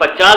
50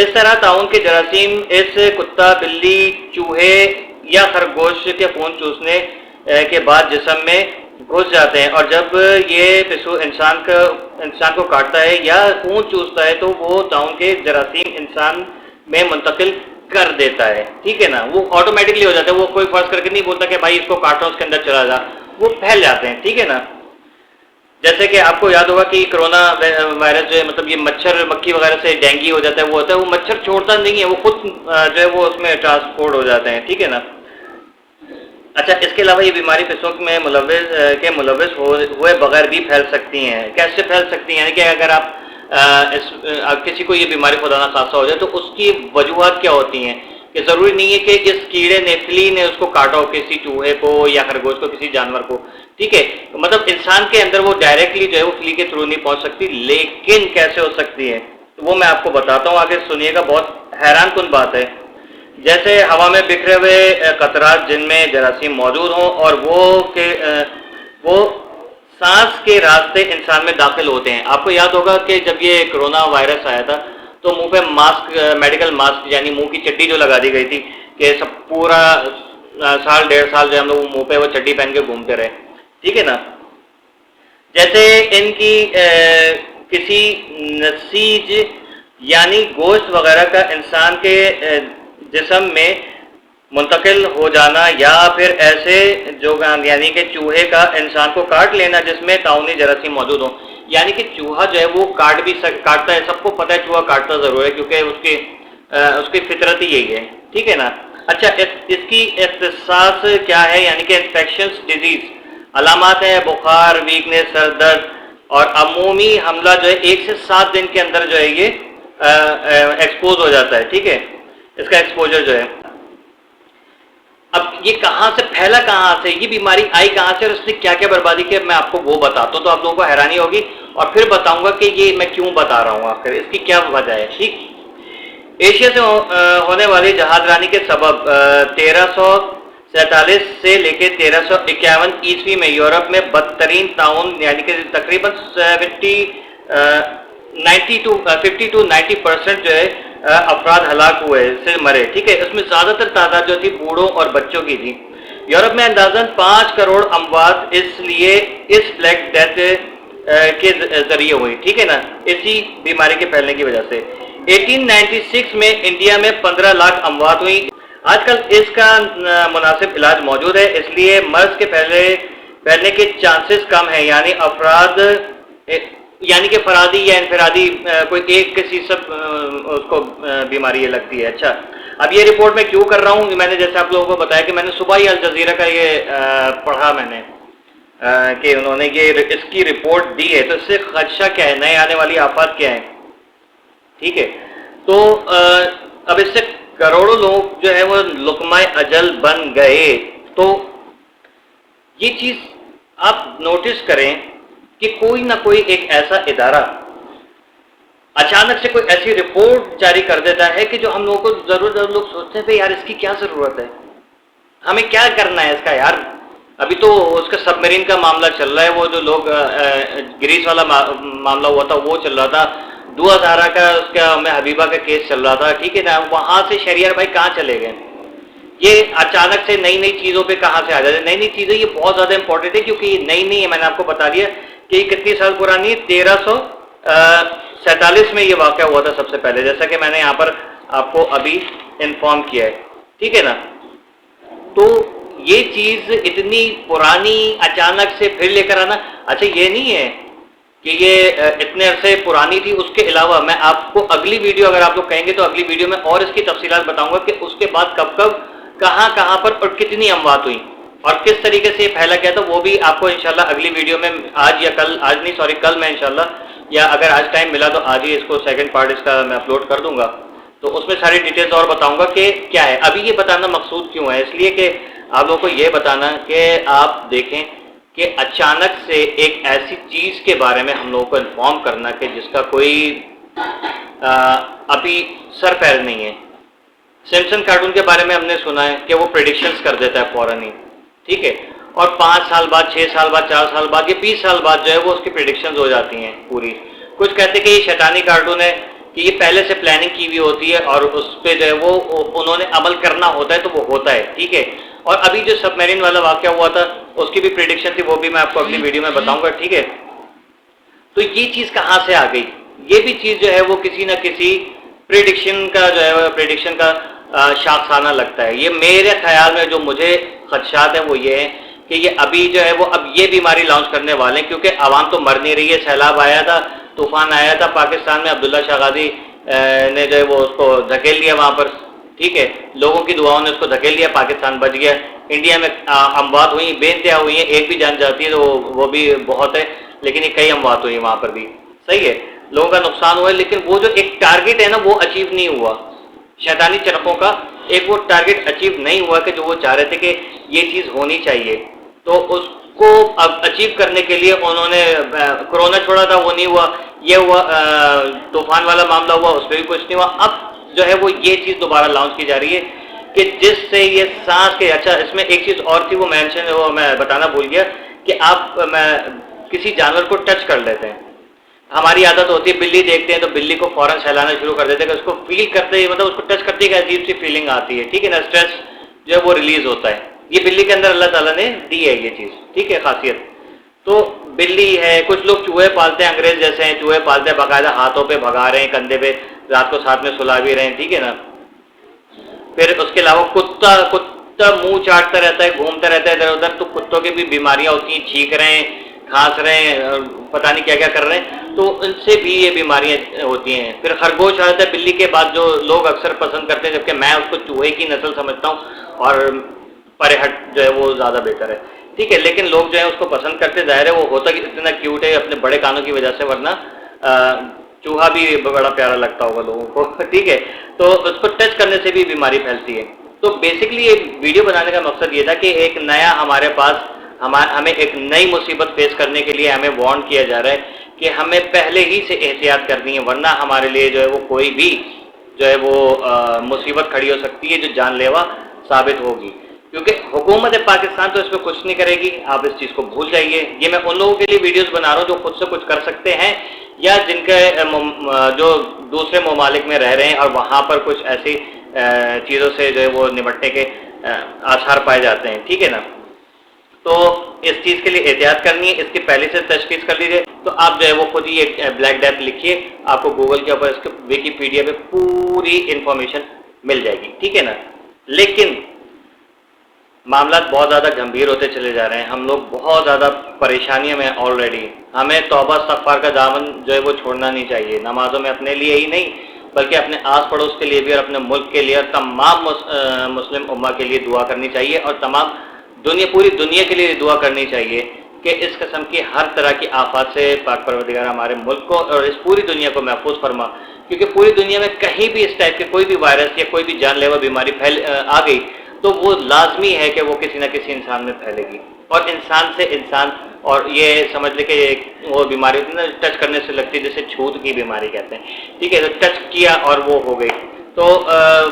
اس طرح تعاون کے جراثیم اس کتا، بلی، چوہے یا خرگوش کے خون چوسنے کے بعد جسم میں گھس جاتے ہیں، اور جب یہ پسو انسان کو کاٹتا ہے یا خون چوستا ہے تو وہ تعاون کے جراثیم انسان میں منتقل کر دیتا ہے، ٹھیک ہے نا، وہ آٹومیٹکلی ہو جاتا ہے، وہ کوئی فرض کر کے نہیں بولتا کہ بھائی اس کو کاٹو اس کے اندر چلا جا، وہ پھیل جاتے ہیں، ٹھیک ہے نا۔ جیسے کہ آپ کو یاد ہوگا کہ کرونا وائرس جو ہے، مطلب یہ مچھر مکھی وغیرہ سے ڈینگی ہو جاتا ہے، وہ ہوتا ہے، وہ مچھر چھوڑتا نہیں ہے، وہ خود جو ہے وہ اس میں ٹرانسپورٹ ہو جاتے ہیں، ٹھیک ہے نا۔ اچھا، اس کے علاوہ یہ بیماری پسوں میں ملوث ہوئے بغیر بھی پھیل سکتی ہیں۔ کیسے پھیل سکتی ہیں؟ یعنی کہ اگر آپ کسی کو یہ بیماری خدا نہ خاصہ ہو جائے تو اس کی وجوہات کیا ہوتی ہیں؟ کہ ضروری نہیں ہے کہ اس کیڑے نے، فلی نے اس کو کاٹا ہو، کسی چوہے کو یا خرگوش کو، کسی جانور کو، ٹھیک ہے، مطلب انسان کے اندر وہ ڈائریکٹلی جو ہے وہ فلی کے تھرو نہیں پہنچ سکتی، لیکن کیسے ہو سکتی ہے وہ میں آپ کو بتاتا ہوں، آگے سنیے گا، بہت حیران کن بات ہے۔ جیسے ہوا میں بکھرے ہوئے قطرات جن میں جراثیم موجود ہوں اور وہ سانس کے راستے انسان میں داخل ہوتے ہیں۔ آپ کو یاد ہوگا کہ جب یہ کرونا وائرس آیا تھا تو منہ پہ ماسک، میڈیکل ماسک یعنی منہ کی چڈی جو لگا دی گئی تھی کہ سب پورا سال 1.5 سال جو ہم لوگ منہ پہ وہ چڈی پہن کے گھومتے رہے، ٹھیک ہے نا۔ جیسے ان کی کسی نسیج یعنی گوشت وغیرہ کا انسان کے جسم میں منتقل ہو جانا، یا پھر ایسے جو یعنی کہ چوہے کا انسان کو کاٹ لینا جس میں تعاونی جراثیم موجود ہوں، یعنی کہ چوہا جو ہے وہ کاٹتا ہے، سب کو پتہ ہے چوہا کاٹتا ضرور ہے کیونکہ اس کی فطرت ہی یہی ہے، ٹھیک ہے نا۔ اچھا، اس کی اختصاص کیا ہے؟ یعنی کہ انفیکشنس ڈیزیز، علامات ہیں بخار، ویکنس، سر درد، اور عمومی حملہ جو ہے 1 سے 7 دن کے اندر جو ہے یہ ایکسپوز ہو جاتا ہے، ٹھیک ہے، اس کا ایکسپوجر جو ہے۔ اب یہ کہاں سے پھیلا، کہاں سے یہ بیماری آئی، کہاں سے، اور اس نے کیا کیا بربادی کی، میں آپ کو وہ بتاتا ہوں تو آپ لوگوں کو حیرانی ہوگی، اور پھر بتاؤں گا کہ یہ میں کیوں بتا رہا ہوں، آخر اس کی کیا وجہ ہے، ٹھیک۔ ایشیا سے ہونے والی جہاز رانی کے سبب 1347 سے لے کے 1351 عیسوی میں یورپ میں بدترین طاعون، یعنی کہ تقریباً 50-90% جو ہے افراد ہلاک ہوئے، سے مرے، ٹھیک ہے، اس میں زیادہ تر تعداد جو تھی بوڑھوں اور بچوں کی تھی۔ یورپ میں اندازاً 5 کروڑ اموات اس بلیک ڈیتھ کے ذریعے ہوئی، ٹھیک ہے نا، اسی بیماری کے پھیلنے کی وجہ سے۔ 1896 میں انڈیا میں 15 لاکھ اموات ہوئی۔ آج کل اس کا مناسب علاج موجود ہے، اس لیے مرض کے پھیلنے کے چانسز کم ہیں، یعنی کہ فرادی یا انفرادی کوئی ایک کسی سب اس کو بیماری لگتی ہے۔ اچھا، اب یہ رپورٹ میں کیوں کر رہا ہوں؟ میں نے جیسے آپ لوگوں کو بتایا کہ میں نے صبح ہی الجزیرہ کا یہ پڑھا، میں نے کہ انہوں نے اس کی رپورٹ دی ہے، تو اس سے خدشہ کیا ہے، نئے آنے والی آفات کیا ہیں، ٹھیک ہے۔ تو اب اس سے کروڑوں لوگ جو ہے وہ لقمہ اجل بن گئے۔ تو یہ چیز آپ نوٹس کریں کہ کوئی نہ کوئی ایک ایسا ادارہ اچانک سے کوئی ایسی رپورٹ جاری کر دیتا ہے کہ جو ہم لوگوں کو ضرور لوگ سوچتے ہیں کہ یار اس کی کیا ضرورت ہے، ہمیں کیا کرنا ہے اس کا، یار ابھی تو اس کا سب میرین کا معاملہ چل رہا ہے، وہ جو لوگ گریس والا معاملہ ہوا تھا وہ چل رہا تھا، دعا زہرا کا اس کا حبیبہ کا کیس چل رہا تھا، ٹھیک ہے نا، وہاں سے شہریار بھائی کہاں چلے گئے؟ یہ اچانک سے نئی چیزوں پہ کہاں سے آ جاتے ہیں؟ نئی چیزیں یہ بہت زیادہ امپورٹنٹ ہے کیونکہ یہ نئی ہے، میں نے آپ کو بتا دیا کہ یہ کتنی سال پرانی ہے، 1347 میں یہ واقعہ ہوا تھا سب سے پہلے، جیسا کہ میں نے یہاں پر آپ کو ابھی انفارم کیا ہے، ٹھیک ہے نا۔ تو یہ چیز اتنی پرانی اچانک سے پھر لے کر آنا، اچھا یہ نہیں ہے کہ یہ اتنے عرصے پرانی تھی، اس کے علاوہ میں آپ کو اگلی ویڈیو اگر آپ لوگ کہیں گے تو اگلی ویڈیو میں اور اس کی تفصیلات بتاؤں گا کہ اس کے بعد کب کہاں پر اور کتنی اموات ہوئی اور کس طریقے سے یہ پھیلا گیا تھا، وہ بھی آپ کو انشاءاللہ اگلی ویڈیو میں کل میں انشاءاللہ، یا اگر آج ٹائم ملا تو آج ہی اس کو سیکنڈ پارٹ اس کا میں اپلوڈ کر دوں گا، تو اس میں ساری ڈیٹیلز اور بتاؤں گا کہ کیا ہے۔ ابھی یہ بتانا مقصود کیوں ہے؟ اس لیے کہ آپ لوگوں کو یہ بتانا کہ آپ دیکھیں کہ اچانک سے ایک ایسی چیز کے بارے میں ہم لوگوں کو انفارم کرنا کہ جس کا کوئی ابھی سر پیر نہیں ہے۔ سمسن کارٹون کے بارے میں ہم نے سنا ہے کہ وہ پریڈکشنز کر دیتا ہے فوراً ہی، ٹھیک ہے، اور 5 سال بعد، 6 سال بعد، 4 سال بعد یا 20 سال بعد جو ہے وہ اس کی پریڈکشنز ہو جاتی ہیں پوری۔ کچھ کہتے ہیں کہ یہ شیطانی کارٹون ہے، کہ یہ پہلے سے پلاننگ کی ہوئی ہوتی ہے اور اس پہ جو ہے وہ انہوں نے عمل کرنا ہوتا ہے تو وہ ہوتا ہے، ٹھیک ہے. اور ابھی جو سب میرین والا واقعہ ہوا تھا اس کی بھی پریڈکشن تھی، وہ بھی میں آپ کو اگلی ویڈیو میں بتاؤں گا، ٹھیک ہے. تو یہ چیز کہاں سے آ گئی؟ یہ بھی چیز جو ہے وہ کسی نہ کسی پریڈکشن کا جو ہے پریڈکشن کا شاخسانہ لگتا ہے. یہ میرے خیال میں جو مجھے خدشات ہیں وہ یہ ہیں کہ یہ ابھی جو ہے وہ اب یہ بیماری لانچ کرنے والے ہیں، کیونکہ عوام تو مر نہیں رہی ہے. سیلاب آیا تھا، طوفان آیا تھا پاکستان میں، عبداللہ شاہ غازی نے جو ہے وہ اس کو دھکیل دیا وہاں پر، ٹھیک ہے. لوگوں کی دعاؤں نے اس کو دھکیل دیا، پاکستان بچ گیا. انڈیا میں اموات ہوئی بے انتہا ہوئی ہیں، ایک بھی جان جاتی ہے تو وہ بھی بہت ہے، لیکن یہ کئی اموات ہوئی وہاں پر بھی، صحیح ہے. لوگوں کا نقصان ہوا ہے، لیکن وہ جو ایک ٹارگیٹ ہے نا وہ اچیو نہیں ہوا. شیطانی چرخوں کا ایک وہ ٹارگیٹ اچیو نہیں ہوا کہ جو وہ چاہ رہے تھے کہ یہ چیز ہونی چاہیے. تو اس کو اب اچیو کرنے کے لیے انہوں نے کرونا چھوڑا تھا، وہ نہیں ہوا. یہ ہوا طوفان والا معاملہ ہوا، اس پہ بھی کچھ نہیں ہوا. اب جو ہے وہ یہ چیز دوبارہ لانچ کی جا رہی ہے کہ جس سے یہ سانس کے، اچھا اس میں ایک چیز اور تھی وہ مینشن وہ میں بتانا بھول گیا کہ آپ کسی جانور کو ٹچ کر لیتے ہیں. ہماری عادت ہوتی ہے بلی دیکھتے ہیں تو بلی کو فوراً سہلانا شروع کر دیتے ہیں کہ اس کو فیل کرتے ہی مطلب اس کو ٹچ کرتے ہی ایک عجیب سی فیلنگ آتی ہے، ٹھیک ہے نا. اسٹریس جو ہے وہ ریلیز ہوتا ہے. یہ بلی کے اندر اللہ تعالیٰ نے دی ہے یہ چیز، ٹھیک ہے، خاصیت. تو بلی ہے، کچھ لوگ چوہے پالتے ہیں، انگریز جیسے ہیں چوہے پالتے ہیں باقاعدہ، ہاتھوں پہ بھگا رہے ہیں، کندھے پہ رات کو ساتھ میں سلا بھی رہے ہیں، ٹھیک ہے نا. پھر اس کے علاوہ کتا منہ چاٹتا رہتا ہے، گھومتا رہتا ہے ادھر ادھر. تو کتوں کی بھی بیماریاں ہوتی ہیں، چھینک رہے ہیں، کھانس رہے ہیں، پتہ نہیں کیا کیا کر رہے ہیں، تو ان سے بھی یہ بیماریاں ہوتی ہیں. پھر خرگوش آتا ہے بلی کے بعد جو لوگ اکثر پسند کرتے ہیں، جبکہ میں اس کو چوہے کی نسل سمجھتا ہوں اور پرہٹ جو ہے وہ زیادہ بہتر ہے، ٹھیک ہے. لیکن لوگ جو ہے اس کو پسند کرتے، ظاہر ہے وہ ہوتا کہ اتنا کیوٹ ہے اپنے بڑے کانوں کی وجہ سے، ورنہ چوہا بھی بڑا پیارا لگتا ہوگا لوگوں کو، ٹھیک ہے. تو اس کو ٹچ کرنے سے بھی بیماری پھیلتی ہے. تو بیسکلی یہ ویڈیو بنانے کا مقصد یہ تھا کہ ایک نیا ہمارے پاس ہمیں ایک نئی مصیبت فیس کرنے کے لیے ہمیں وارن کیا جا رہا ہے کہ ہمیں پہلے ہی سے احتیاط کرنی ہے، ورنہ ہمارے لیے جو ہے وہ کوئی بھی جو ہے وہ مصیبت کھڑی ہو سکتی ہے جو جان لیوا ثابت ہوگی. کیونکہ حکومت پاکستان تو اس پہ کچھ نہیں کرے گی، آپ اس چیز کو بھول جائیے. یہ میں ان لوگوں کے لیے ویڈیوز بنا رہا ہوں جو خود سے کچھ کر سکتے ہیں، یا جن کے جو دوسرے ممالک میں رہ رہے ہیں اور وہاں پر کچھ ایسی چیزوں سے جو ہے وہ نمٹنے کے آثار پائے جاتے ہیں، ٹھیک ہے نا. تو اس چیز کے لیے احتیاط کرنی ہے، اس کی پہلے سے تشخیص کر لیجیے. تو آپ جو ہے وہ خود ہی ایک بلیک ڈیتھ لکھیے، آپ کو گوگل کے اوپر اس کے ویکیپیڈیا پہ پوری انفارمیشن مل جائے گی، ٹھیک ہے نا. لیکن معاملات بہت زیادہ گمبھیر ہوتے چلے جا رہے ہیں، ہم لوگ بہت زیادہ پریشانیوں میں آلریڈی. ہمیں توبہ استغفار کا دامن جو ہے وہ چھوڑنا نہیں چاہیے، نمازوں میں اپنے لیے ہی نہیں بلکہ اپنے آس پڑوس کے لیے بھی اور اپنے ملک کے لیے اور تمام مسلم امہ کے لیے دعا کرنی چاہیے، اور تمام پوری دنیا کے لیے دعا کرنی چاہیے کہ اس قسم کی ہر طرح کی آفات سے پاک پروردگار ہمارے ملک کو اور اس پوری دنیا کو محفوظ فرما. کیونکہ پوری دنیا میں کہیں بھی اس ٹائپ کے کوئی بھی وائرس یا کوئی بھی جان لیوا بیماری آ گئی تو وہ لازمی ہے کہ وہ کسی نہ کسی انسان میں پھیلے گی، اور انسان سے انسان. اور یہ سمجھ لے کہ وہ بیماری ہوتی ہے نا ٹچ کرنے سے لگتی ہے، جسے چھوت کی بیماری کہتے ہیں، ٹھیک ہے. تو ٹچ کیا اور وہ ہو گئی، تو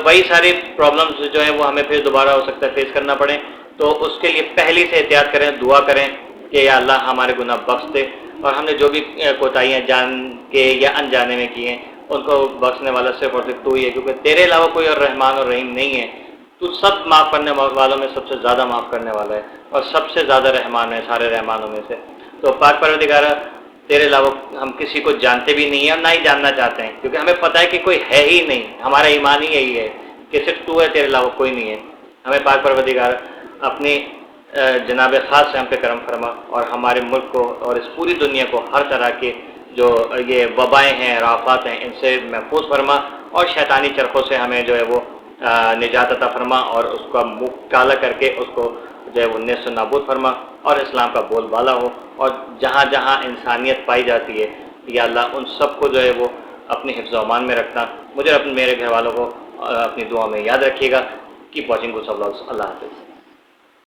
وہی ساری پرابلمس جو ہیں وہ ہمیں پھر دوبارہ ہو سکتا ہے فیس کرنا پڑے. تو اس کے لیے پہلی سے احتیاط کریں، دعا کریں کہ یا اللہ ہمارے گناہ بخش دے، اور ہم نے جو بھی کوتاہیاں جان کے یا انجانے میں کی ہیں ان کو بخشنے والا صرف اور صرف تو ہی ہے، کیونکہ تیرے علاوہ کوئی اور رحمان اور رحیم نہیں ہے. تو سب معاف کرنے والوں میں سب سے زیادہ معاف کرنے والا ہے اور سب سے زیادہ رحمان ہے سارے رحمانوں میں سے. تو پاک پروردگارہ تیرے علاوہ ہم کسی کو جانتے بھی نہیں ہیں اور نہ ہی جاننا چاہتے ہیں، کیونکہ ہمیں پتہ ہے کہ کوئی ہے ہی نہیں. ہمارا ایمان ہی یہی ہے کہ صرف تو ہے، تیرے علاوہ کوئی نہیں ہے. ہمیں پاک پروردگارہ اپنی جناب خاص سے ہم پہ کرم فرما، اور ہمارے ملک کو اور اس پوری دنیا کو ہر طرح کے جو یہ وبائیں ہیں اور آفات ہیں ان سے محفوظ فرما، اور شیطانی چرخوں سے ہمیں جو ہے وہ نجات عطا فرما، اور اس کا منہ کالا کر کے اس کو جو ہے وہ نیست و نابود فرما، اور اسلام کا بول بالا ہو. اور جہاں جہاں انسانیت پائی جاتی ہے یا اللہ ان سب کو جو ہے وہ اپنی حفظ و امان میں رکھنا. مجھے میرے گھر والوں کو اپنی دعا میں یاد رکھیے گا. Keep watching good vlogs. اللہ حافظ.